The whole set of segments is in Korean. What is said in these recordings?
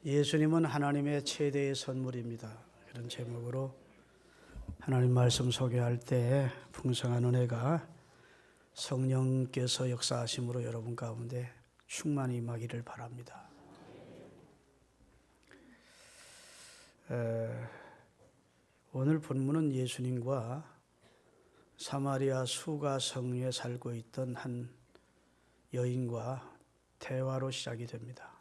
예수님은 하나님의 최대의 선물입니다. 이런 제목으로 하나님 말씀 소개할 때 풍성한 은혜가 성령께서 역사하심으로 여러분 가운데 충만히 임하기를 바랍니다. 오늘 본문은 예수님과 사마리아 수가 성에 살고 있던 한 여인과 대화로 시작이 됩니다.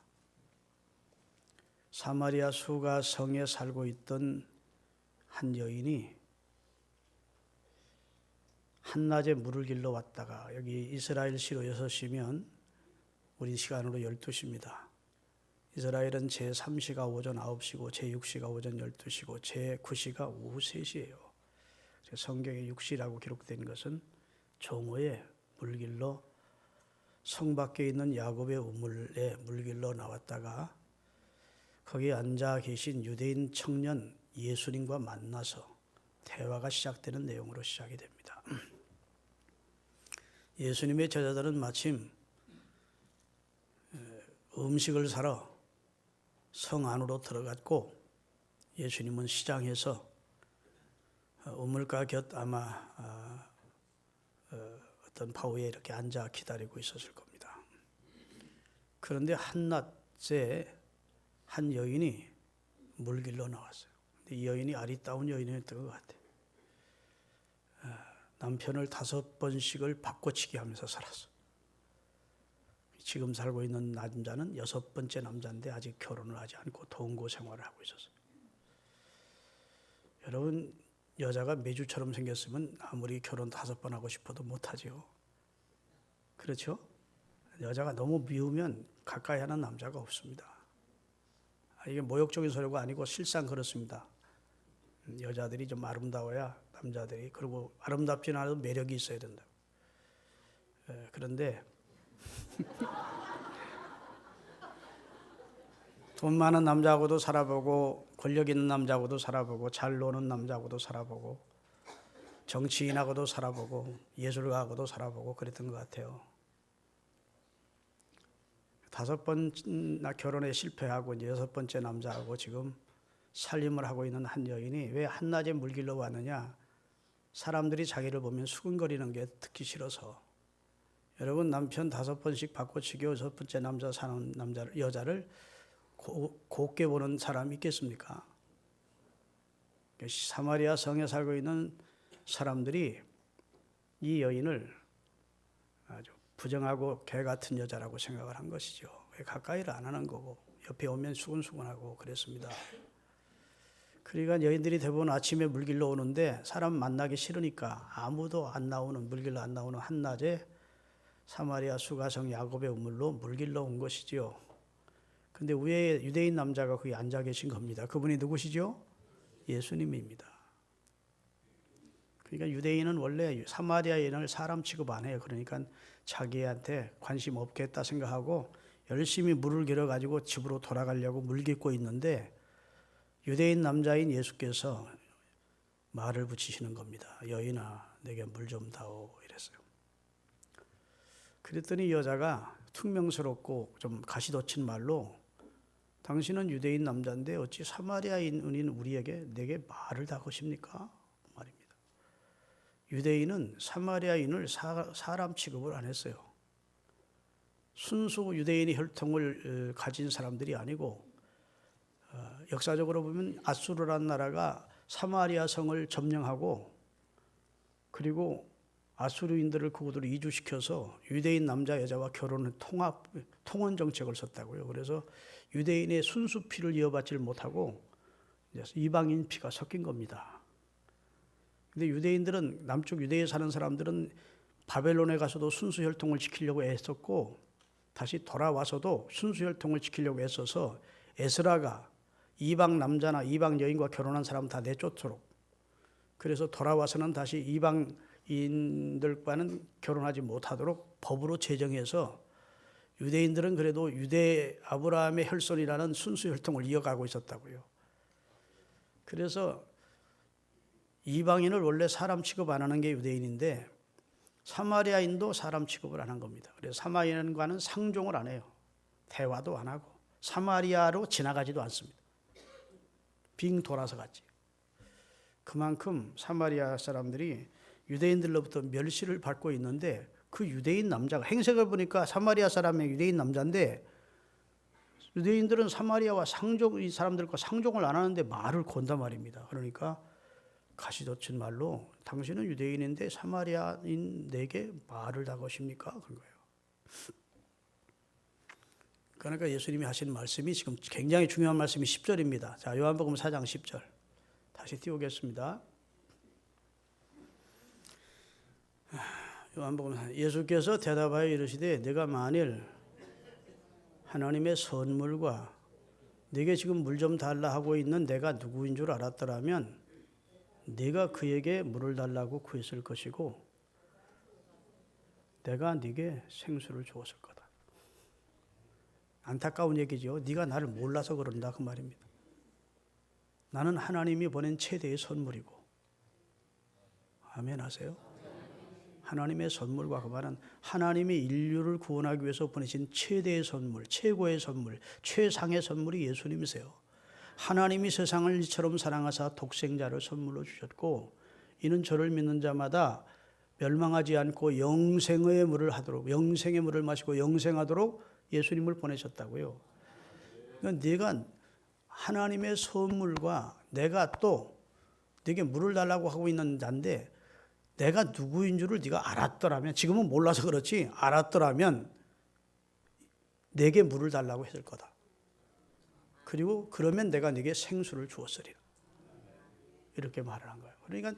사마리아 수가 성에 살고 있던 한 여인이 한낮에 물을 길러 왔다가, 여기 이스라엘시로 6시면 우리 시간으로 12시입니다. 이스라엘은 제3시가 오전 9시고 제6시가 오전 12시고 제9시가 오후 3시예요. 성경에 6시라고 기록된 것은 정오에 물 길러 성 밖에 있는 야곱의 우물에 물 길러 나왔다가 거기 앉아 계신 유대인 청년 예수님과 만나서 대화가 시작되는 내용으로 시작이 됩니다. 예수님의 제자들은 마침 음식을 사러 성 안으로 들어갔고, 예수님은 시장에서 우물가 곁 아마 어떤 바위에 이렇게 앉아 기다리고 있었을 겁니다. 그런데 한낮에 한 여인이 물 길러 나왔어요. 근데 이 여인이 아리따운 여인이었던 것 같아요. 남편을 5번씩을 바꿔치기 하면서 살았어. 지금 살고 있는 남자는 6번째 남자인데 아직 결혼을 하지 않고 동거 생활을 하고 있었어요. 여러분, 여자가 매주처럼 생겼으면 아무리 결혼 5번 하고 싶어도 못하지요. 그렇죠? 여자가 너무 미우면 가까이 하는 남자가 없습니다. 이게 모욕적인 소리가 아니고 실상 그렇습니다. 여자들이 좀 아름다워야 남자들이, 그리고 아름답지는 않아도 매력이 있어야 된다. 그런데 돈 많은 남자하고도 살아보고, 권력 있는 남자하고도 살아보고, 잘 노는 남자하고도 살아보고, 정치인하고도 살아보고, 예술가하고도 살아보고 그랬던 것 같아요. 5번 결혼에 실패하고 이제 6번째 남자하고 지금 살림을 하고 있는 한 여인이 왜 한낮에 물 길러 왔느냐? 사람들이 자기를 보면 수근거리는 게 듣기 싫어서. 여러분, 남편 5번씩 바꿔치기 6번째 남자 사는 여자를 곱게 보는 사람이 있겠습니까? 사마리아 성에 살고 있는 사람들이 이 여인을 아주 부정하고 개 같은 여자라고 생각을 한 것이죠. 왜 가까이를 안 하는 거고, 옆에 오면 수근수근하고 그랬습니다. 그러니까 여인들이 대부분 아침에 물 길러 오는데 사람 만나기 싫으니까 아무도 안 나오는, 물 길러 안 나오는 한낮에 사마리아 수가성 야곱의 우물로 물 길러 온 것이지요. 근데 위에 유대인 남자가 거기 앉아 계신 겁니다. 그분이 누구시죠? 예수님입니다. 그러니까 유대인은 원래 사마리아인을 사람 취급 안 해요. 그러니까 자기한테 관심 없겠다 생각하고 열심히 물을 길어 가지고 집으로 돌아가려고 물 깃고 있는데, 유대인 남자인 예수께서 말을 붙이시는 겁니다. 여인아, 내게 물 좀 다오, 이랬어요. 그랬더니 여자가 퉁명스럽고 좀 가시돋친 말로, 당신은 유대인 남자인데 어찌 사마리아인인 우리에게 내게 말을 다 거십니까? 말입니다. 유대인은 사마리아인을 사람 취급을 안 했어요. 순수 유대인의 혈통을 가진 사람들이 아니고, 역사적으로 보면 아수르라는 나라가 사마리아 성을 점령하고, 그리고 아수르인들을 그곳으로 이주시켜서 유대인 남자 여자와 결혼을 통혼 정책을 썼다고요. 그래서 유대인의 순수 피를 이어받지를 못하고 이방인 피가 섞인 겁니다. 근데 유대인들은, 남쪽 유대에 사는 사람들은 바벨론에 가서도 순수 혈통을 지키려고 애썼고, 다시 돌아와서도 순수 혈통을 지키려고 애써서 에스라가 이방 남자나 이방 여인과 결혼한 사람 다 내쫓도록, 그래서 돌아와서는 다시 이방인들과는 결혼하지 못하도록 법으로 제정해서, 유대인들은 그래도 유대 아브라함의 혈손이라는 순수 혈통을 이어가고 있었다고요. 그래서 이방인을 원래 사람 취급 안 하는 게 유대인인데, 사마리아인도 사람 취급을 안 한 겁니다. 그래서 사마리아인과는 상종을 안 해요. 대화도 안 하고 사마리아로 지나가지도 않습니다. 빙 돌아서 갔지. 그만큼 사마리아 사람들이 유대인들로부터 멸시를 받고 있는데 그 유대인 남자가 행색을 보니까 사마리아 사람의 유대인 남자인데 유대인들은 사마리아와 이 사람들과 상종을 안 하는데 말을 건단 말입니다. 그러니까 가시돋친 말로 당신은 유대인인데 사마리아인 내게 말을 다 거십니까? 그런 거예요. 그러니까 예수님이 하신 말씀이 지금 굉장히 중요한 말씀이 10절입니다. 자, 요한복음 4장 10절. 다시 띄우겠습니다. 요한복음 예수께서 대답하여 이르시되 내가 만일 하나님의 선물과 네게 지금 물 좀 달라 하고 있는 내가 누구인 줄 알았더라면 네가 그에게 물을 달라고 구했을 것이고 내가 네게 생수를 주었을 거다. 안타까운 얘기죠. 네가 나를 몰라서 그런다 그 말입니다. 나는 하나님이 보낸 최대의 선물이고 아멘 하세요. 하나님의 선물과 그 말은 하나님이 인류를 구원하기 위해서 보내신 최대의 선물, 최고의 선물, 최상의 선물이 예수님이세요. 하나님이 세상을 이처럼 사랑하사 독생자를 선물로 주셨고 이는 저를 믿는 자마다 멸망하지 않고 영생의 물을 하도록 영생의 물을 마시고 영생하도록 예수님을 보내셨다고요. 그러니까 네가 하나님의 선물과 내가 또 네게 물을 달라고 하고 있는 자인데 내가 누구인 줄을 네가 알았더라면 지금은 몰라서 그렇지 알았더라면 내게 물을 달라고 했을 거다. 그리고 그러면 내가 네게 생수를 주었으리라. 이렇게 말을 한 거예요. 그러니까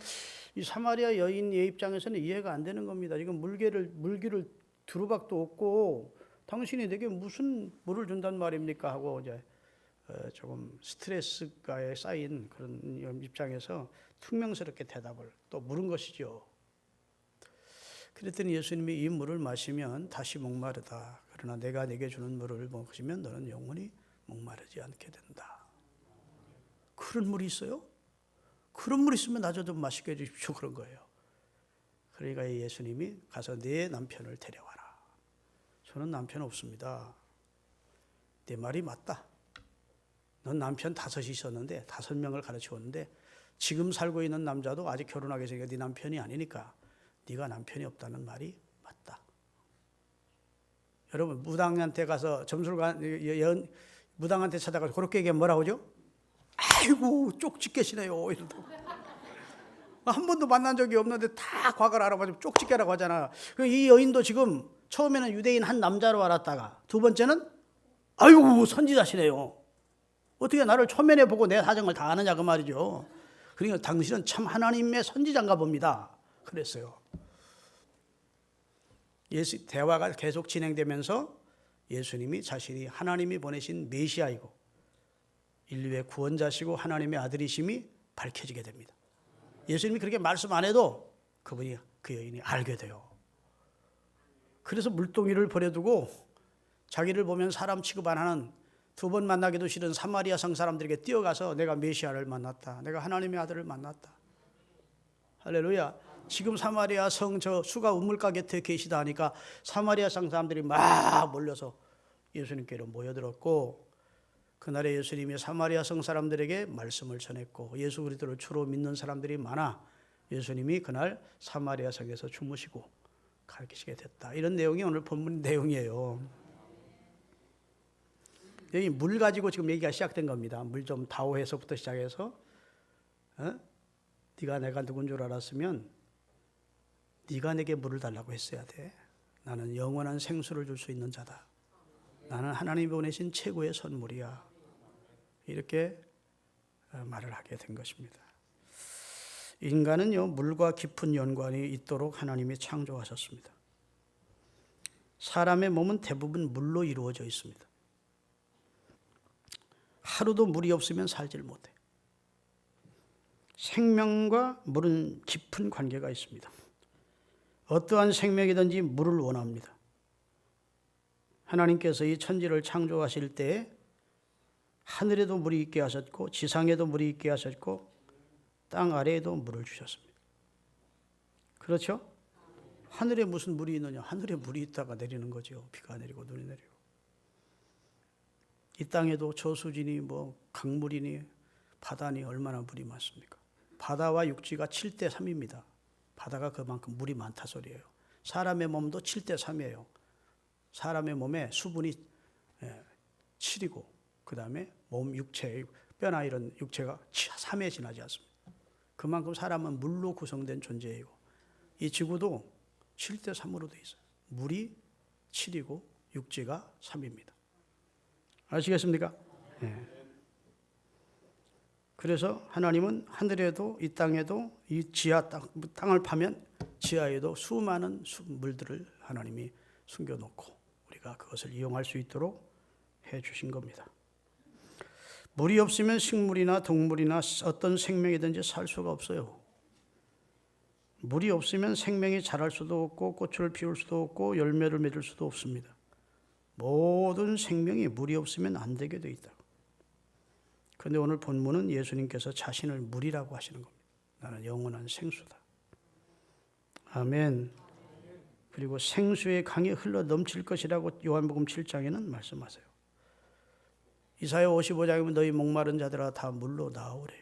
이 사마리아 여인의 입장에서는 이해가 안 되는 겁니다. 지금 물기를 두루박도 없고 당신이 내게 무슨 물을 준단 말입니까? 하고 이제 조금 스트레스가에 쌓인 그런 입장에서 퉁명스럽게 대답을 또 물은 것이죠. 그랬더니 예수님이 이 물을 마시면 다시 목마르다. 그러나 내가 내게 주는 물을 먹으시면 너는 영원히 목마르지 않게 된다. 그런 물이 있어요? 그런 물 있으면 나 좀 마시게 해주십시오. 그런 거예요. 그러니까 예수님이 가서 네 남편을 데려와라. 저는 남편 없습니다. 내 말이 맞다. 넌 남편 5이 있었는데 5명을 가르치웠는데 지금 살고 있는 남자도 아직 결혼하기 전에 네 남편이 아니니까 네가 남편이 없다는 말이 맞다. 여러분 무당한테 가서 무당한테 찾아가서 그렇게 얘기하면 뭐라고 하죠? 아이고 쪽집게시네요. 이러고. 한 번도 만난 적이 없는데 다 과거를 알아봐주면 쪽집게라고 하잖아. 이 여인도 지금 처음에는 유대인 한 남자로 알았다가 두 번째는 아이고 선지자시네요. 어떻게 나를 초면에 보고 내 사정을 다 아느냐 그 말이죠. 그러니까 당신은 참 하나님의 선지자인가 봅니다. 그랬어요. 대화가 계속 진행되면서 예수님이 자신이 하나님이 보내신 메시아이고 인류의 구원자시고 하나님의 아들이심이 밝혀지게 됩니다. 예수님이 그렇게 말씀 안 해도 그 여인이 알게 돼요. 그래서 물동이를 버려두고 자기를 보면 사람 취급 안 하는 두 번 만나기도 싫은 사마리아 성 사람들에게 뛰어가서 내가 메시아를 만났다. 내가 하나님의 아들을 만났다. 할렐루야. 지금 사마리아 성 저 수가 우물가 곁에 계시다 하니까 사마리아 성 사람들이 막 몰려서 예수님께로 모여들었고 그날에 예수님이 사마리아 성 사람들에게 말씀을 전했고 예수 그리스도를 주로 믿는 사람들이 많아 예수님이 그날 사마리아 성에서 주무시고 가르치시게 됐다. 이런 내용이 오늘 본문 내용이에요. 여기 물 가지고 지금 얘기가 시작된 겁니다. 물 좀 다오해서부터 시작해서 네가 내가 누군 줄 알았으면 네가 내게 물을 달라고 했어야 돼. 나는 영원한 생수를 줄 수 있는 자다. 나는 하나님이 보내신 최고의 선물이야. 이렇게 말을 하게 된 것입니다. 인간은요 물과 깊은 연관이 있도록 하나님이 창조하셨습니다. 사람의 몸은 대부분 물로 이루어져 있습니다. 하루도 물이 없으면 살질 못해. 생명과 물은 깊은 관계가 있습니다. 어떠한 생명이든지 물을 원합니다. 하나님께서 이 천지를 창조하실 때 하늘에도 물이 있게 하셨고 지상에도 물이 있게 하셨고 땅 아래에도 물을 주셨습니다. 그렇죠? 하늘에 무슨 물이 있느냐? 하늘에 물이 있다가 내리는 거죠. 비가 내리고 눈이 내리고. 이 땅에도 저수지니 뭐 강물이니 바다니 얼마나 물이 많습니까? 바다와 육지가 7대 3입니다. 바다가 그만큼 물이 많다 소리예요. 사람의 몸도 7대 3이에요. 사람의 몸에 수분이 7이고 그 다음에 몸 육체, 뼈나 이런 육체가 3에 지나지 않습니다. 그만큼 사람은 물로 구성된 존재이고 이 지구도 7대 3으로 되어 있어요. 물이 7이고 육지가 3입니다. 아시겠습니까? 네. 그래서 하나님은 하늘에도 이 땅에도 이 지하 땅을 파면 지하에도 수많은 물들을 하나님이 숨겨놓고 우리가 그것을 이용할 수 있도록 해 주신 겁니다. 물이 없으면 식물이나 동물이나 어떤 생명이든지 살 수가 없어요. 물이 없으면 생명이 자랄 수도 없고 꽃을 피울 수도 없고 열매를 맺을 수도 없습니다. 모든 생명이 물이 없으면 안 되게 돼 있다. 그런데 오늘 본문은 예수님께서 자신을 물이라고 하시는 겁니다. 나는 영원한 생수다. 아멘. 그리고 생수의 강이 흘러 넘칠 것이라고 요한복음 7장에는 말씀하세요. 이사야 55장에 보면 너희 목마른 자들아 다 물로 나오래.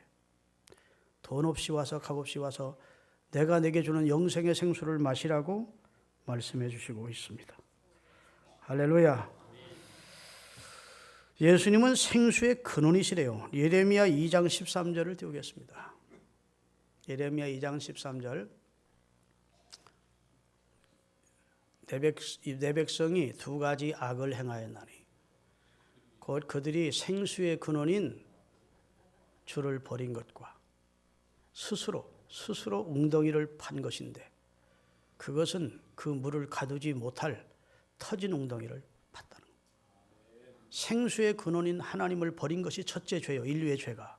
돈 없이 와서 값 없이 와서 내가 내게 주는 영생의 생수를 마시라고 말씀해 주시고 있습니다. 할렐루야. 예수님은 생수의 근원이시래요. 예레미야 2장 13절을 띄우겠습니다. 예레미야 2장 13절. 내 백성이 두 가지 악을 행하였나니 곧 그들이 생수의 근원인 주를 버린 것과 스스로 웅덩이를 판 것인데 그것은 그 물을 가두지 못할 터진 웅덩이를 팠다는 겁니다. 생수의 근원인 하나님을 버린 것이 첫째 죄요. 인류의 죄가.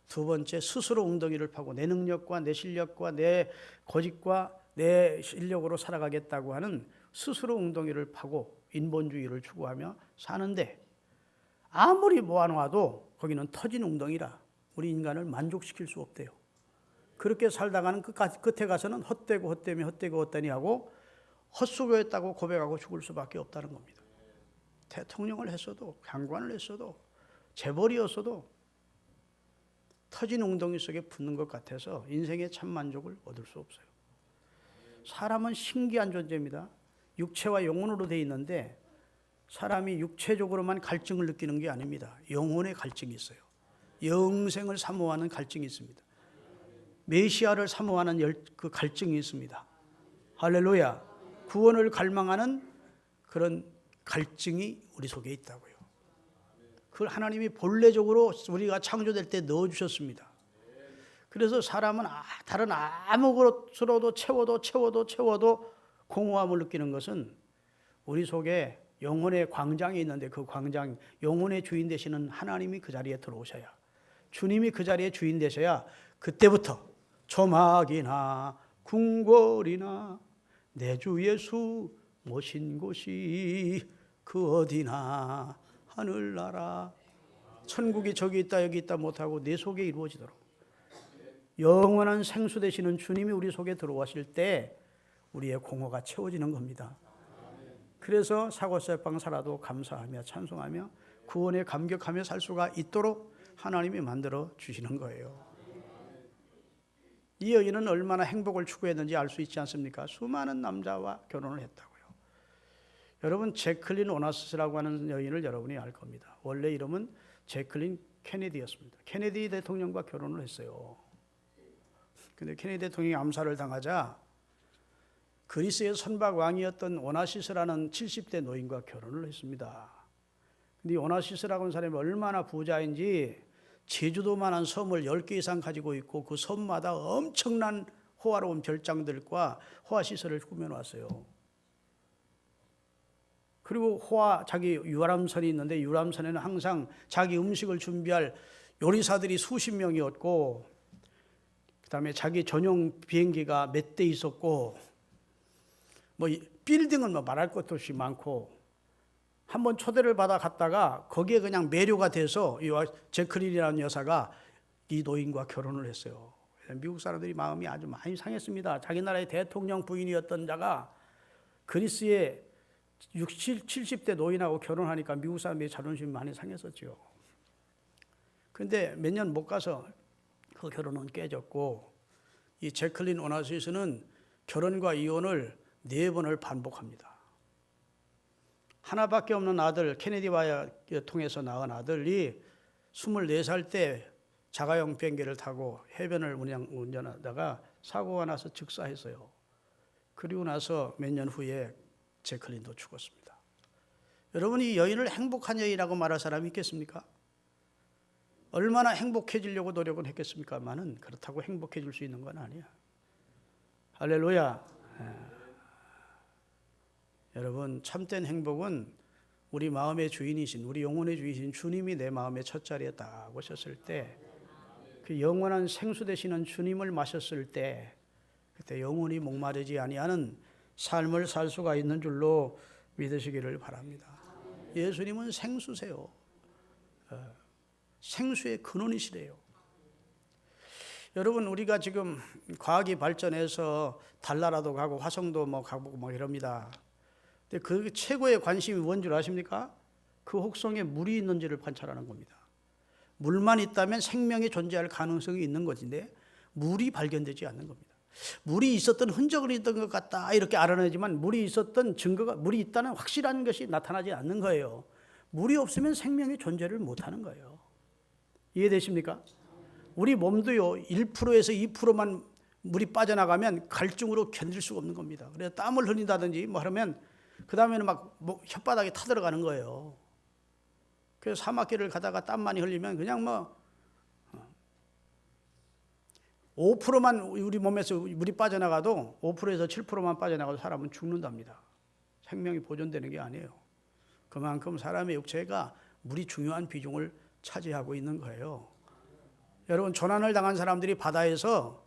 두 번째, 스스로 웅덩이를 파고 내 능력과 내 실력과 내 고집과 내 실력으로 살아가겠다고 하는 스스로 웅덩이를 파고 인본주의를 추구하며 사는데 아무리 모아놓아도 거기는 터진 웅덩이라 우리 인간을 만족시킬 수 없대요. 그렇게 살다가는 끝에 가서는 헛되니 하고 헛수고했다고 고백하고 죽을 수밖에 없다는 겁니다. 대통령을 했어도 장관을 했어도 재벌이었어도 터진 웅덩이 속에 붙는 것 같아서 인생의 참 만족을 얻을 수 없어요. 사람은 신기한 존재입니다. 육체와 영혼으로 되어 있는데 사람이 육체적으로만 갈증을 느끼는 게 아닙니다. 영혼의 갈증이 있어요. 영생을 사모하는 갈증이 있습니다. 메시아를 사모하는 그 갈증이 있습니다. 할렐루야. 구원을 갈망하는 그런 갈증이 우리 속에 있다고요. 그걸 하나님이 본래적으로 우리가 창조될 때 넣어주셨습니다. 그래서 사람은 다른 아무 것으로도 채워도 공허함을 느끼는 것은 우리 속에 영혼의 광장이 있는데 그 광장, 영혼의 주인 되시는 하나님이 그 자리에 들어오셔야, 주님이 그 자리에 주인 되셔야 그때부터 초막이나 궁궐이나 내 주 예수 모신 곳이 그 어디나 하늘나라 천국이 저기 있다 여기 있다 못하고 내 속에 이루어지도록 영원한 생수 되시는 주님이 우리 속에 들어오실 때 우리의 공허가 채워지는 겁니다. 그래서 사고새빵 살아도 감사하며 찬송하며 구원에 감격하며 살 수가 있도록 하나님이 만들어 주시는 거예요. 이 여인은 얼마나 행복을 추구했는지 알 수 있지 않습니까? 수많은 남자와 결혼을 했다고요. 여러분, 제클린 오나시스라고 하는 여인을 여러분이 알 겁니다. 원래 이름은 제클린 케네디였습니다. 케네디 대통령과 결혼을 했어요. 근데 케네디 대통령이 암살을 당하자 그리스의 선박 왕이었던 오나시스라는 70대 노인과 결혼을 했습니다. 근데 이 오나시스라고 하는 사람이 얼마나 부자인지 제주도만한 섬을 10개 이상 가지고 있고 그 섬마다 엄청난 호화로운 별장들과 호화시설을 꾸며놨어요. 그리고 자기 유람선이 있는데 유람선에는 항상 자기 음식을 준비할 요리사들이 수십 명이었고 그 다음에 자기 전용 비행기가 몇 대 있었고 뭐 빌딩은 뭐 말할 것도 없이 많고 한번 초대를 받아 갔다가 거기에 그냥 매료가 돼서 이 제클린이라는 여사가 이 노인과 결혼을 했어요. 미국 사람들이 마음이 아주 많이 상했습니다. 자기 나라의 대통령 부인이었던 자가 그리스의 60, 70대 노인하고 결혼하니까 미국 사람들이 자존심이 많이 상했었죠. 근데 몇 년 못 가서 그 결혼은 깨졌고, 이 제클린 오나시스는 결혼과 이혼을 4번을 반복합니다. 하나밖에 없는 아들, 케네디와 통해서 낳은 아들이 24살 때 자가용 비행기를 타고 해변을 운전하다가 사고가 나서 즉사했어요. 그리고 나서 몇 년 후에 제클린도 죽었습니다. 여러분, 이 여인을 행복한 여인이라고 말할 사람이 있겠습니까? 얼마나 행복해지려고 노력은 했겠습니까만은 그렇다고 행복해질 수 있는 건 아니야. 할렐루야. 여러분, 참된 행복은 우리 마음의 주인이신, 우리 영혼의 주인이신 주님이 내 마음의 첫 자리에 딱 오셨을 때, 그 영원한 생수 되시는 주님을 마셨을 때, 그때 영원히 목마르지 아니하는 삶을 살 수가 있는 줄로 믿으시기를 바랍니다. 예수님은 생수세요. 생수의 근원이시래요. 여러분, 우리가 지금 과학이 발전해서 달나라도 가고 화성도 가보고 이럽니다. 근데 그 최고의 관심이 뭔 줄 아십니까? 그 혹성에 물이 있는지를 관찰하는 겁니다. 물만 있다면 생명이 존재할 가능성이 있는 것인데 물이 발견되지 않는 겁니다. 물이 있었던 흔적은 있던 것 같다 이렇게 알아내지만 물이 있었던 증거가, 물이 있다는 확실한 것이 나타나지 않는 거예요. 물이 없으면 생명이 존재를 못하는 거예요. 이해되십니까? 우리 몸도요, 1%에서 2%만 물이 빠져나가면 갈증으로 견딜 수가 없는 겁니다. 그래서 땀을 흘린다든지 하면 그 다음에는 혓바닥에 타들어가는 거예요. 그래서 사막길을 가다가 땀 많이 흘리면 그냥 5%만 우리 몸에서 물이 빠져나가도 5%에서 7%만 빠져나가도 사람은 죽는답니다. 생명이 보존되는 게 아니에요. 그만큼 사람의 육체가 물이 중요한 비중을 차지하고 있는 거예요. 여러분, 조난을 당한 사람들이 바다에서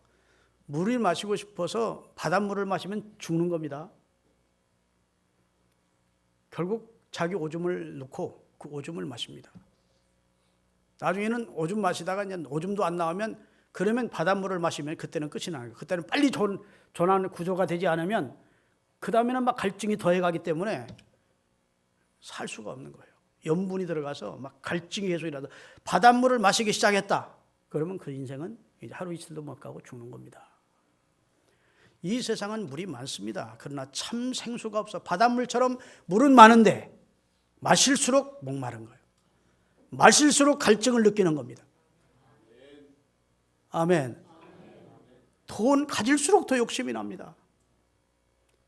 물을 마시고 싶어서 바닷물을 마시면 죽는 겁니다. 결국 자기 오줌을 넣고 그 오줌을 마십니다. 나중에는 오줌 마시다가 이제 오줌도 안 나오면, 그러면 바닷물을 마시면 그때는 끝이 나는 거예요. 그때는 빨리 조난 구조가 되지 않으면 그 다음에는 갈증이 더해가기 때문에 살 수가 없는 거예요. 염분이 들어가서 갈증이 계속 일어나서 바닷물을 마시기 시작했다. 그러면 그 인생은 이제 하루 이틀도 못 가고 죽는 겁니다. 이 세상은 물이 많습니다. 그러나 참 생수가 없어. 바닷물처럼 물은 많은데 마실수록 목마른 거예요. 마실수록 갈증을 느끼는 겁니다. 아멘. 돈 가질수록 더 욕심이 납니다.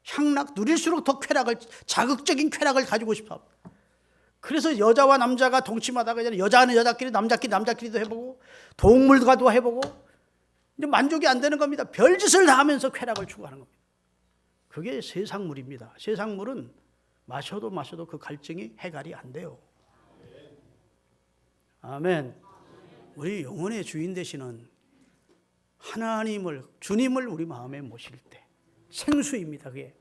향락 누릴수록 더 자극적인 쾌락을 가지고 싶어. 그래서 여자와 남자가 동침하다가 여자는 여자끼리, 남자끼리도 해보고, 동물과도 해보고, 이제 만족이 안 되는 겁니다. 별짓을 다 하면서 쾌락을 추구하는 겁니다. 그게 세상물입니다. 세상물은 마셔도 그 갈증이 해결이 안 돼요. 아멘. 우리 영혼의 주인 되시는 하나님을, 주님을 우리 마음에 모실 때 생수입니다. 그게.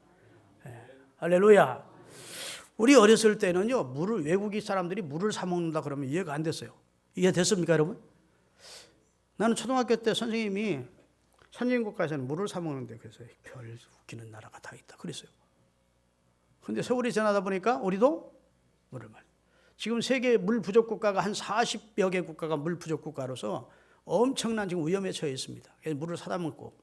할렐루야. 우리 어렸을 때는요, 외국 사람들이 물을 사 먹는다 그러면 이해가 안 됐어요. 이해됐습니까, 여러분? 나는 초등학교 때 선생님이 선진국가에서는 물을 사 먹는데, 그래서 별 웃기는 나라가 다 있다 그랬어요. 근데 세월이 지나다 보니까 우리도 물을 마셔. 지금 세계 물 부족 국가가 한 40여 개 국가가 물 부족 국가로서 엄청난 지금 위험에 처해 있습니다. 그래서 물을 사다 먹고,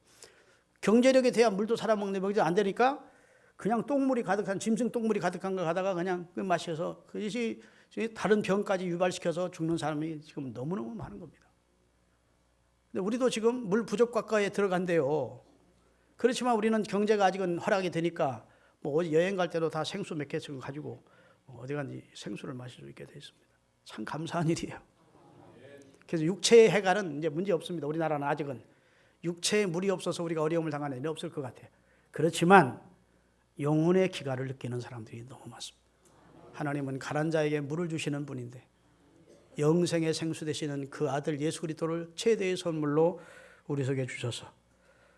경제력에 대해 물도 사다 먹는데 먹지 안 되니까 그냥 똥물이 가득한, 짐승 똥물이 가득한 거 가다가 그냥 마셔서 그것이 다른 병까지 유발시켜서 죽는 사람이 지금 너무너무 많은 겁니다. 근데 우리도 지금 물 부족 국가에 들어간대요. 그렇지만 우리는 경제가 아직은 허락이 되니까 여행 갈 때도 다 생수 몇 개씩 가지고 어디 간지 생수를 마실 수 있게 되어 있습니다. 참 감사한 일이에요. 그래서 육체의 해갈은 이제 문제 없습니다. 우리나라는 아직은 육체에 물이 없어서 우리가 어려움을 당하는 일은 없을 것 같아요. 그렇지만 영혼의 기갈을 느끼는 사람들이 너무 많습니다. 하나님은 가난 자에게 물을 주시는 분인데 영생의 생수 되시는 그 아들 예수 그리스도를 최대의 선물로 우리 속에 주셔서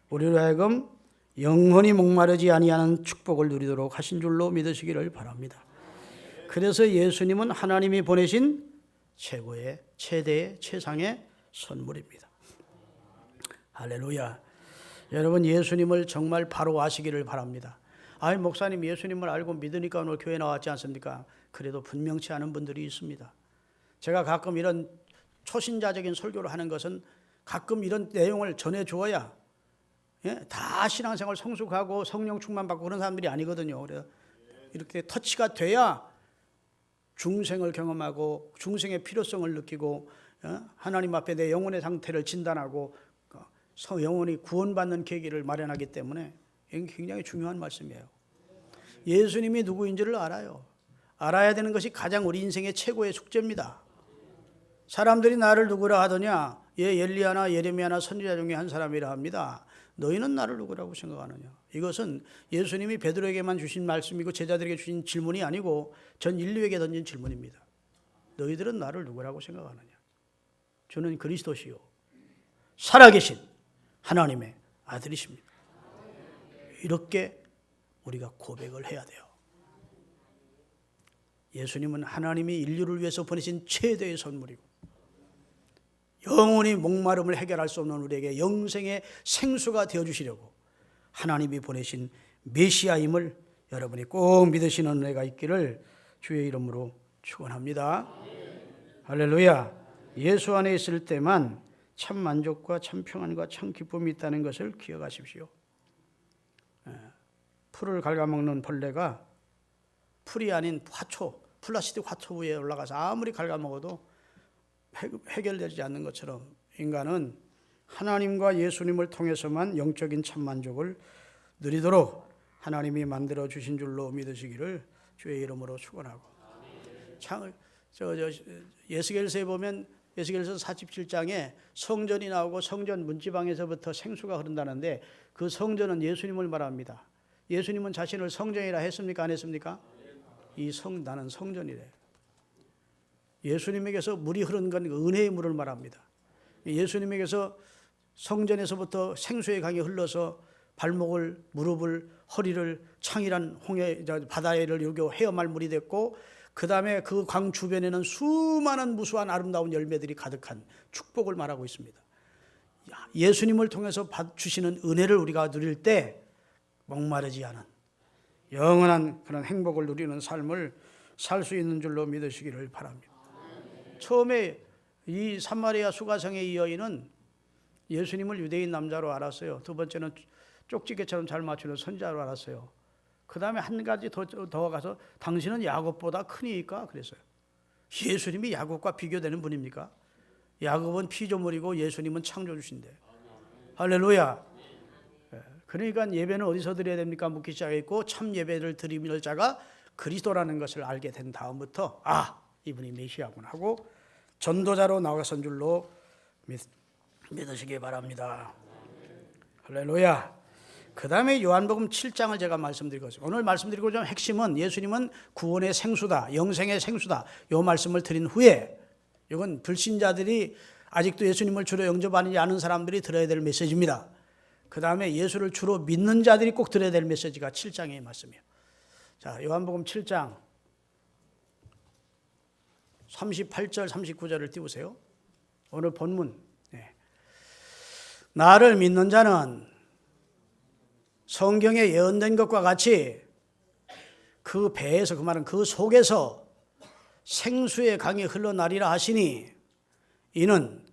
우리로 하여금 영원히 목마르지 아니하는 축복을 누리도록 하신 줄로 믿으시기를 바랍니다. 그래서 예수님은 하나님이 보내신 최고의, 최대의, 최상의 선물입니다. 할렐루야. 여러분, 예수님을 정말 바로 아시기를 바랍니다. 아이 목사님 예수님을 알고 믿으니까 오늘 교회 나왔지 않습니까? 그래도 분명치 않은 분들이 있습니다. 제가 가끔 이런 초신자적인 설교를 하는 것은 가끔 이런 내용을 전해주어야 다 신앙생활 성숙하고 성령 충만받고 그런 사람들이 아니거든요. 그래서 이렇게 터치가 돼야 중생을 경험하고 중생의 필요성을 느끼고 하나님 앞에 내 영혼의 상태를 진단하고 영혼이 구원받는 계기를 마련하기 때문에 이게 굉장히 중요한 말씀이에요. 예수님이 누구인지를 알아요. 알아야 되는 것이 가장 우리 인생의 최고의 숙제입니다. 사람들이 나를 누구라 하더냐? 엘리야나 예레미야나 선지자 중에 한 사람이라 합니다. 너희는 나를 누구라고 생각하느냐? 이것은 예수님이 베드로에게만 주신 말씀이고 제자들에게 주신 질문이 아니고 전 인류에게 던진 질문입니다. 너희들은 나를 누구라고 생각하느냐? 저는 그리스도시요 살아계신 하나님의 아들이십니다. 이렇게 우리가 고백을 해야 돼요. 예수님은 하나님이 인류를 위해서 보내신 최대의 선물이고 영원히 목마름을 해결할 수 없는 우리에게 영생의 생수가 되어주시려고 하나님이 보내신 메시아임을 여러분이 꼭 믿으시는 은혜가 있기를 주의 이름으로 축원합니다. 할렐루야. 예수 안에 있을 때만 참 만족과 참 평안과 참 기쁨이 있다는 것을 기억하십시오. 풀을 갉아먹는 벌레가 풀이 아닌 화초, 플라스틱 화초 위에 올라가서 아무리 갉아먹어도 해결되지 않는 것처럼 인간은 하나님과 예수님을 통해서만 영적인 참만족을 누리도록 하나님이 만들어 주신 줄로 믿으시기를 주의 이름으로 축원하고. 예스겔서에 보면 예스겔서 47장에 성전이 나오고 성전 문지방에서부터 생수가 흐른다는데 그 성전은 예수님을 말합니다. 예수님은 자신을 성전이라 했습니까? 안 했습니까? 나는 성전이래. 예수님에게서 물이 흐르는 건 은혜의 물을 말합니다. 예수님에게서 성전에서부터 생수의 강이 흘러서 발목을, 무릎을, 허리를 창이란 바다를 이렇게 헤엄할 물이 됐고 그 다음에 그 강 주변에는 수많은 무수한 아름다운 열매들이 가득한 축복을 말하고 있습니다. 예수님을 통해서 주시는 은혜를 우리가 누릴 때 목마르지 않은 영원한 그런 행복을 누리는 삶을 살 수 있는 줄로 믿으시기를 바랍니다. 처음에 이 사마리아 수가성의 이 여인은 예수님을 유대인 남자로 알았어요. 두 번째는 쪽지게처럼 잘 맞추는 선자로 알았어요. 그 다음에 한 가지 더 가서 당신은 야곱보다 크니까 그랬어요. 예수님이 야곱과 비교되는 분입니까? 야곱은 피조물이고 예수님은 창조주신데. 할렐루야. 그러니까 예배는 어디서 드려야 됩니까? 묻기 시작했고 참 예배를 드리는 자가 그리스도라는 것을 알게 된 다음부터 이분이 메시아구나 하고 전도자로 나아선 줄로 믿으시기 바랍니다. 할렐루야. 그 다음에 요한복음 7장을 제가 말씀드리겠습니다. 오늘 말씀드리고자 하는 핵심은 예수님은 구원의 생수다, 영생의 생수다. 이 말씀을 드린 후에 이건 불신자들이 아직도 예수님을 주로 영접하지 않은 사람들이 들어야 될 메시지입니다. 그 다음에 예수를 주로 믿는 자들이 꼭 들어야 될 메시지가 7장의 말씀이에요. 자, 요한복음 7장 38절 39절을 띄우세요. 오늘 본문. 나를 믿는 자는 성경에 예언된 것과 같이 그 배에서, 그 말은 그 속에서 생수의 강이 흘러나리라 하시니 이는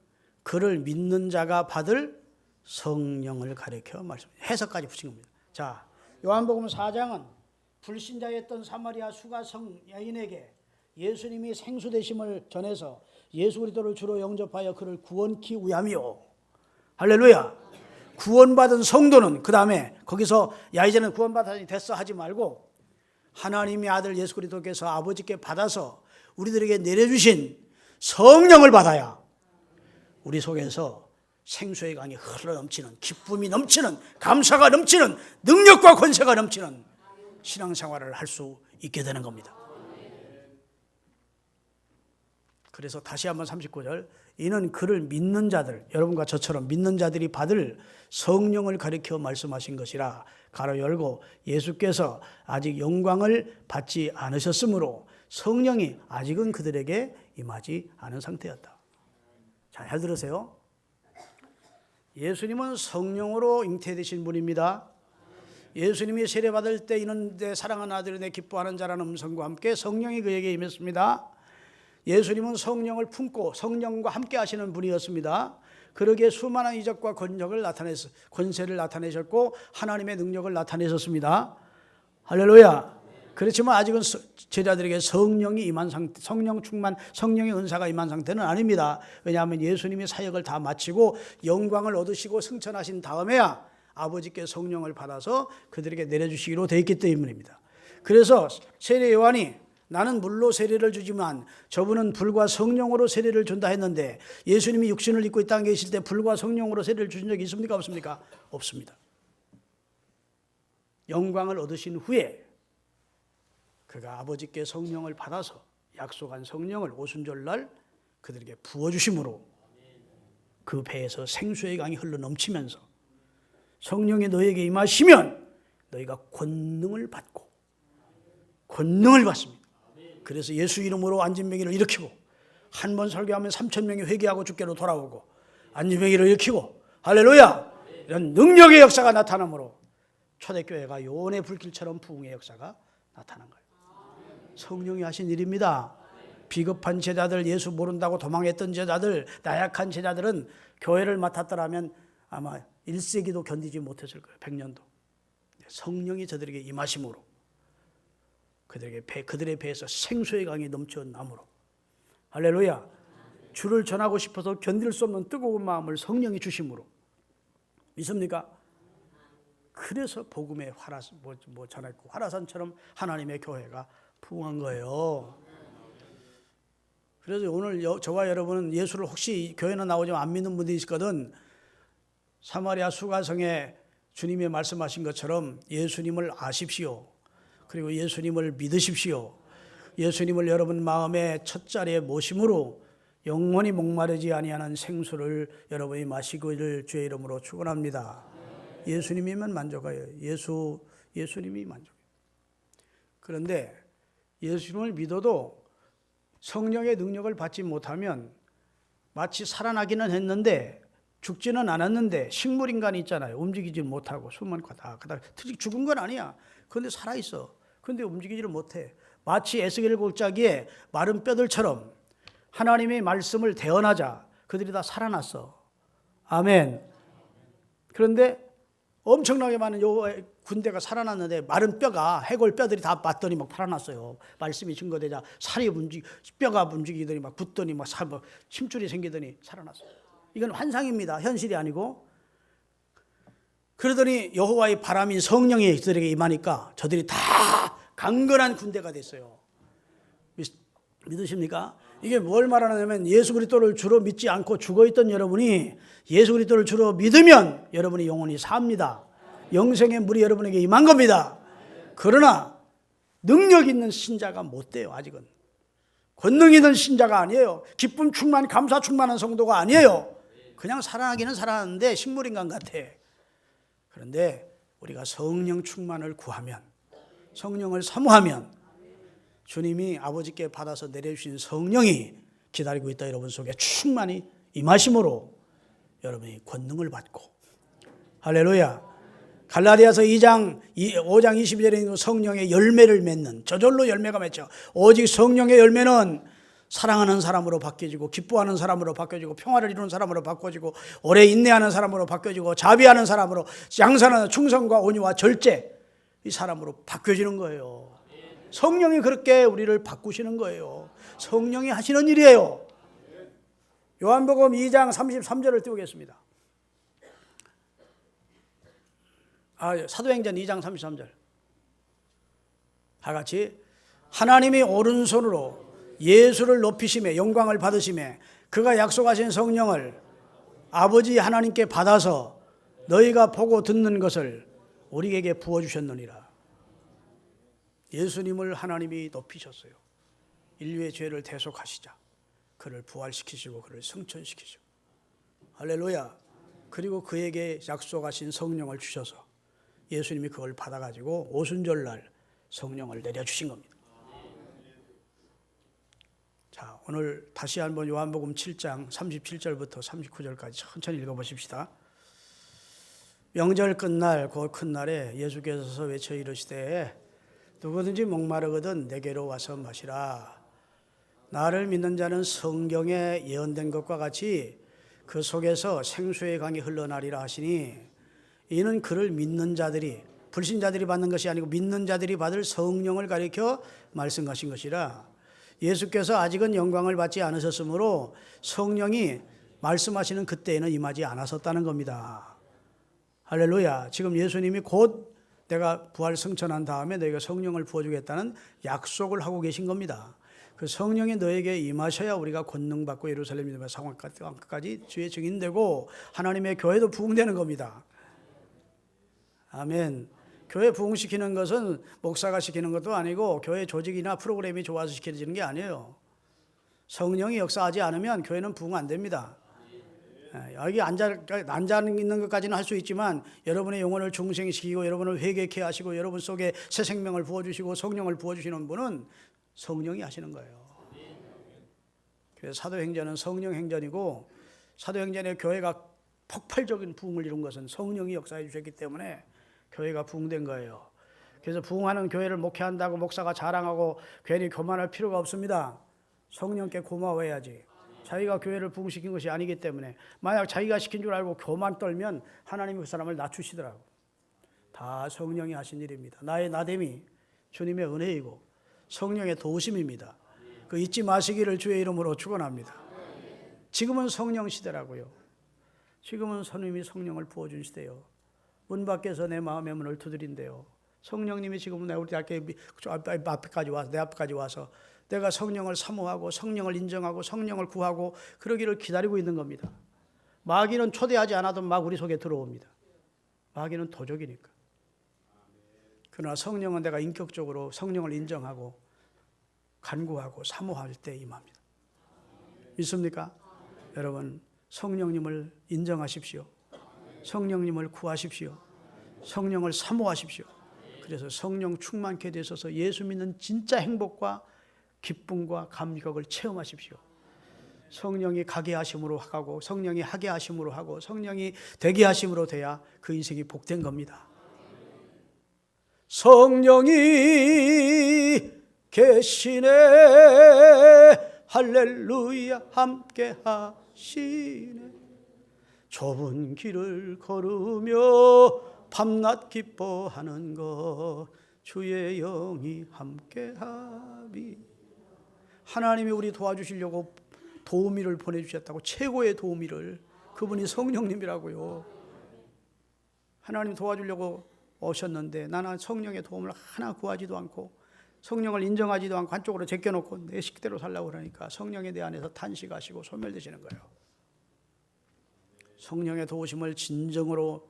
그를 믿는 자가 받을 성령을 가리켜 말씀합니다. 해석까지 붙인 겁니다. 자, 요한복음 4장은 불신자였던 사마리아 수가성 여인에게 예수님이 생수 되심을 전해서 예수 그리스도를 주로 영접하여 그를 구원케 위함이요. 할렐루야. 구원받은 성도는 그 다음에 거기서 이제는 구원받았으니 됐어 하지 말고 하나님의 아들 예수 그리스도께서 아버지께 받아서 우리들에게 내려주신 성령을 받아야 우리 속에서 생수의 강이 흘러넘치는, 기쁨이 넘치는, 감사가 넘치는, 능력과 권세가 넘치는 신앙생활을 할 수 있게 되는 겁니다. 그래서 다시 한번 39절, 이는 그를 믿는 자들, 여러분과 저처럼 믿는 자들이 받을 성령을 가리켜 말씀하신 것이라. 가로 열고 예수께서 아직 영광을 받지 않으셨으므로 성령이 아직은 그들에게 임하지 않은 상태였다. 자, 잘 들으세요. 예수님은 성령으로 잉태되신 분입니다. 예수님이 세례받을 때 이는 내 사랑하는 아들이 내 기뻐하는 자라는 음성과 함께 성령이 그에게 임했습니다. 예수님은 성령을 품고 성령과 함께 하시는 분이었습니다. 그러기에 수많은 이적과 권세를 나타내셨고 하나님의 능력을 나타내셨습니다. 할렐루야. 그렇지만 아직은 제자들에게 성령이 임한 상태, 성령 충만, 성령의 은사가 임한 상태는 아닙니다. 왜냐하면 예수님이 사역을 다 마치고 영광을 얻으시고 승천하신 다음에야 아버지께 성령을 받아서 그들에게 내려주시기로 되어 있기 때문입니다. 그래서 세례 요한이 나는 물로 세례를 주지만 저분은 불과 성령으로 세례를 준다 했는데 예수님이 육신을 입고 이 땅에 계실 때 불과 성령으로 세례를 주신 적이 있습니까? 없습니까? 없습니다. 영광을 얻으신 후에 그가 아버지께 성령을 받아서 약속한 성령을 오순절날 그들에게 부어주심으로 그 배에서 생수의 강이 흘러넘치면서 성령이 너에게 임하시면 너희가 권능을 받고 권능을 받습니다. 그래서 예수 이름으로 안진뱅이를 일으키고 한 번 설교하면 3,000명이 회개하고 주께로 돌아오고 안진뱅이를 일으키고 할렐루야! 이런 능력의 역사가 나타나므로 초대교회가 요원의 불길처럼 부흥의 역사가 나타난 거예요. 성령이 하신 일입니다. 비겁한 제자들, 예수 모른다고 도망했던 제자들, 나약한 제자들은 교회를 맡았더라면 아마 1세기도 견디지 못했을 거예요. 100년도. 성령이 저들에게 임하심으로 그들의 배에서 생수의 강이 넘쳐나므로 할렐루야. 주를 전하고 싶어서 견딜 수 없는 뜨거운 마음을 성령이 주심으로 믿습니까? 그래서 복음의 전했고 화라산처럼 하나님의 교회가 부흥한 거예요. 그래서 오늘 저와 여러분은 예수를 혹시 교회는 나오지만 안 믿는 분들이 있거든. 사마리아 수가성에 주님이 말씀하신 것처럼 예수님을 아십시오. 그리고 예수님을 믿으십시오. 예수님을 여러분 마음의 첫 자리에 모심으로 영원히 목마르지 아니하는 생수를 여러분이 마시기를 주의 이름으로 축원합니다. 예수님이면 만족해요. 예수님이 만족해요. 그런데 예수님을 믿어도 성령의 능력을 받지 못하면 마치 살아나기는 했는데 죽지는 않았는데 식물인간이 있잖아요. 움직이지 못하고 숨은 거다. 특히 죽은 건 아니야. 그런데 살아있어. 그런데 움직이지를 못해. 마치 에스겔 골짜기에 마른 뼈들처럼 하나님의 말씀을 대언하자 그들이 다 살아났어. 아멘. 그런데 엄청나게 많은 군대가 살아났는데 마른 뼈가 해골 뼈들이 다 맞더니 막 살아났어요. 말씀이 증거되자 뼈가 움직이더니 막 붙더니 막 힘줄이 생기더니 살아났어요. 이건 환상입니다. 현실이 아니고. 그러더니 여호와의 바람인 성령이 그들에게 임하니까 저들이 다 강건한 군대가 됐어요. 믿으십니까? 이게 뭘 말하냐면 예수 그리스도를 주로 믿지 않고 죽어있던 여러분이 예수 그리스도를 주로 믿으면 여러분이 영원히 삽니다. 영생의 물이 여러분에게 임한 겁니다. 그러나 능력 있는 신자가 못 돼요. 아직은. 권능 있는 신자가 아니에요. 기쁨 충만 감사 충만한 성도가 아니에요. 그냥 살아나기는 살아났는데 식물인간 같아. 그런데 우리가 성령 충만을 구하면 성령을 사모하면 주님이 아버지께 받아서 내려주신 성령이 기다리고 있다. 여러분 속에 충만히 임하심으로 여러분이 권능을 받고 할렐루야. 갈라디아서 5장 22절에 있는 성령의 열매를 맺는 저절로 열매가 맺죠. 오직 성령의 열매는 사랑하는 사람으로 바뀌어지고 기뻐하는 사람으로 바뀌어지고 평화를 이루는 사람으로 바꿔지고 오래 인내하는 사람으로 바뀌어지고 자비하는 사람으로 양산하는 충성과 온유와 절제 이 사람으로 바뀌어지는 거예요. 성령이 그렇게 우리를 바꾸시는 거예요. 성령이 하시는 일이에요. 요한복음 2장 33절을 띄우겠습니다. 사도행전 2장 33절. 다 같이 하나님이 오른손으로 예수를 높이심에 영광을 받으심에 그가 약속하신 성령을 아버지 하나님께 받아서 너희가 보고 듣는 것을 우리에게 부어주셨느니라. 예수님을 하나님이 높이셨어요. 인류의 죄를 대속하시자 그를 부활시키시고 그를 승천시키시고 할렐루야. 그리고 그에게 약속하신 성령을 주셔서 예수님이 그걸 받아가지고 오순절날 성령을 내려주신 겁니다. 자, 오늘 다시 한번 요한복음 7장 37절부터 39절까지 천천히 읽어보십시다. 명절 끝날 곧 큰 날에 예수께서 외쳐 이르시되 누구든지 목마르거든 내게로 와서 마시라. 나를 믿는 자는 성경에 예언된 것과 같이 그 속에서 생수의 강이 흘러나리라 하시니 이는 그를 믿는 자들이 불신자들이 받는 것이 아니고 믿는 자들이 받을 성령을 가리켜 말씀하신 것이라. 예수께서 아직은 영광을 받지 않으셨으므로 성령이 말씀하시는 그때에는 임하지 않았었다는 겁니다. 할렐루야. 지금 예수님이 곧 내가 부활 승천한 다음에 너희가 성령을 부어주겠다는 약속을 하고 계신 겁니다. 그 성령이 너에게 임하셔야 우리가 권능받고 예루살렘 상황까지 주의 증인되고 하나님의 교회도 부흥되는 겁니다. 아멘. 교회 부흥시키는 것은 목사가 시키는 것도 아니고 교회 조직이나 프로그램이 좋아서 시켜지는 게 아니에요. 성령이 역사하지 않으면 교회는 부흥 안 됩니다. 여기 앉아 있는 것까지는 할 수 있지만 여러분의 영혼을 중생시키고 여러분을 회개케 하시고 여러분 속에 새 생명을 부어주시고 성령을 부어주시는 분은 성령이 하시는 거예요. 그래서 사도행전은 성령 행전이고 사도행전의 교회가 폭발적인 부흥을 이룬 것은 성령이 역사해 주셨기 때문에 교회가 부흥된 거예요. 그래서 부흥하는 교회를 목회한다고 목사가 자랑하고 괜히 교만할 필요가 없습니다. 성령께 고마워해야지. 자기가 교회를 부흥시킨 것이 아니기 때문에 만약 자기가 시킨 줄 알고 교만 떨면 하나님이 그 사람을 낮추시더라고. 다 성령이 하신 일입니다. 나의 나됨이 주님의 은혜이고 성령의 도우심입니다. 그 잊지 마시기를 주의 이름으로 축원합니다. 지금은 성령 시대라고요. 지금은 선임이 성령을 부어준 시대요. 문 밖에서 내 마음의 문을 두드린대요. 성령님이 지금 우리 앞에까지 와서 내 앞까지 와서 내가 성령을 사모하고 성령을 인정하고 성령을 구하고 그러기를 기다리고 있는 겁니다. 마귀는 초대하지 않아도 막 우리 속에 들어옵니다. 마귀는 도적이니까. 그러나 성령은 내가 인격적으로 성령을 인정하고 간구하고 사모할 때 임합니다. 믿습니까? 여러분 성령님을 인정하십시오. 성령님을 구하십시오. 성령을 사모하십시오. 그래서 성령 충만케 되셔서 예수 믿는 진짜 행복과 기쁨과 감격을 체험하십시오. 성령이 가게 하심으로 하고 성령이 하게 하심으로 하고 성령이 되게 하심으로 돼야 그 인생이 복된 겁니다. 성령이 계시네 할렐루야 함께 하시네 좁은 길을 걸으며 밤낮 기뻐하는 것 주의 영이 함께하리. 하나님이 우리 도와주시려고 도우미를 보내주셨다고. 최고의 도우미를. 그분이 성령님이라고요. 하나님 도와주려고 오셨는데 나는 성령의 도움을 하나 구하지도 않고 성령을 인정하지도 않고 한쪽으로 제껴놓고 내 식대로 살려고 그러니까 성령에 내 안에서 탄식하시고 소멸되시는 거예요. 성령의 도우심을 진정으로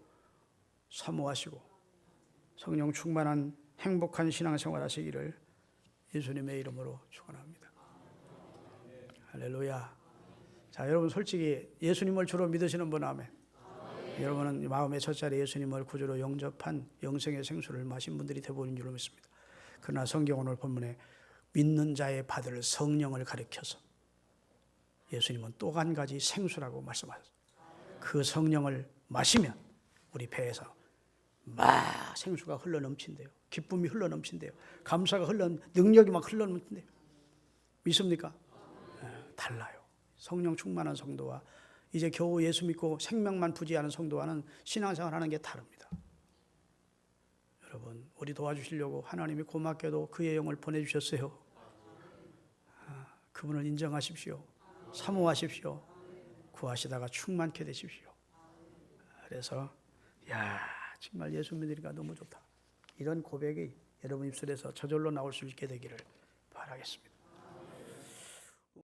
사모하시고 성령 충만한 행복한 신앙생활 하시기를 예수님의 이름으로 축원합니다. 할렐루야. 자, 여러분 솔직히 예수님을 주로 믿으시는 분 아멘. 여러분은 마음의 첫자리 예수님을 구주로 영접한 영생의 생수를 마신 분들이 대부분인 줄로 믿습니다. 그러나 성경 오늘 본문에 믿는 자의 받을 성령을 가리켜서 예수님은 또 한 가지 생수라고 말씀하셨어요. 그 성령을 마시면 우리 배에서 막 생수가 흘러넘친대요. 기쁨이 흘러넘친대요. 감사가 능력이 막 흘러넘친대요. 믿습니까? 달라요. 성령 충만한 성도와 이제 겨우 예수 믿고 생명만 부지하는 성도와는 신앙생활 하는 게 다릅니다. 여러분 우리 도와주시려고 하나님이 고맙게도 그의 영을 보내주셨어요. 그분을 인정하십시오. 사모하십시오. 구하시다가 충만케 되십시오. 그래서 정말 예수 믿으니까 너무 좋다. 이런 고백이 여러분 입술에서 저절로 나올 수 있게 되기를 바라겠습니다.